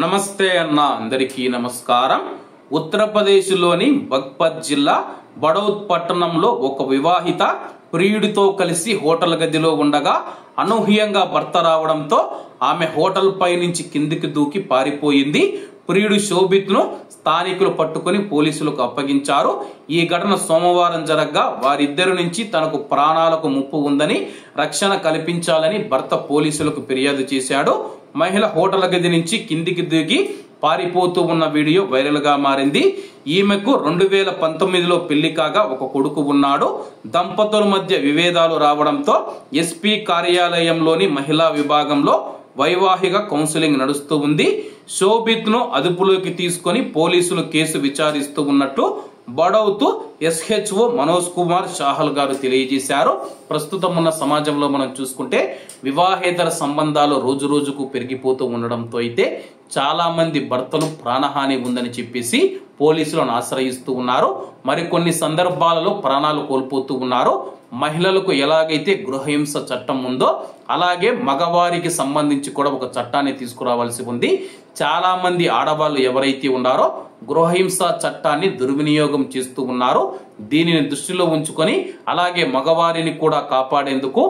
నమస్తే అన్న అందరికీ నమస్కారం। ఉత్తరప్రదేశ్లోని బగ్పత్ జిల్లా బడౌద్ పట్టణంలో ఒక వివాహిత ప్రియుడితో కలిసి హోటల్ గదిలో ఉండగా అనూహ్యంగా భర్త రావడంతో ఆమె హోటల్ పై నుంచి కిందికి దూకి పారిపోయింది। ప్రియుడు శోభిత్ను స్థానికులు పట్టుకొని పోలీసులకు అప్పగించారు। ఈ ఘటన సోమవారం జరగగా వారిద్దరి నుంచి తనకు ప్రాణాలకు ముప్పు ఉందని రక్షణ కల్పించాలని భర్త పోలీసులకు ఫిర్యాదు చేశాడు। మహిళ హోటల్ గది నుంచి కిందికి దిగి పారిపోతూ ఉన్న వీడియో వైరల్ గా మారింది। ఈమెకు 2019లో పెళ్లి కాగా ఒక కొడుకు ఉన్నాడు। దంపతుల మధ్య విభేదాలు రావడంతో ఎస్పీ కార్యాలయంలోని మహిళా విభాగంలో వైవాహిక కౌన్సిలింగ్ నడుస్తూ ఉంది। శోభిత్ ను అదుపులోకి తీసుకొని పోలీసులు కేసు విచారిస్తూ ఉన్నట్టు బడౌత్ SHO మనోజ్ కుమార్ చాహల్ గారు తెలియజేశారు। ప్రస్తుతం ఉన్న సమాజంలో మనం చూసుకుంటే వివాహేతర సంబంధాలు రోజు రోజుకు పెరిగిపోతూ ఉండడంతో అయితే చాలా మంది భర్తలు ప్రాణహాని ఉందని చెప్పేసి పోలీసులను ఆశ్రయిస్తూ ఉన్నారు। మరికొన్ని సందర్భాలలో ప్రాణాలు కోల్పోతూ ఉన్నారు। మహిళలకు ఎలాగైతే గృహహింస చట్టం ఉందో అలాగే మగవారికి సంబంధించి కూడా ఒక చట్టాన్ని తీసుకురావాల్సి ఉంది। చాలా మంది ఆడవాళ్ళు ఎవరైతే ఉన్నారో గృహహింస చట్టాన్ని దుర్వినియోగం చేస్తూ ఉన్నారు। దీనిని దృష్టిలో ఉంచుకొని అలాగే మగవారిని కూడా కాపాడేందుకు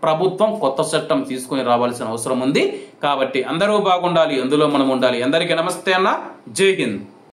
ప్రభుత్వం కొత్త చట్టం తీసుకొని రావాల్సిన అవసరం ఉంది। కాబట్టి అందరూ బాగుండాలి, అందులో మనం ఉండాలి। అందరికీ నమస్తే అన్న, జై హింద్।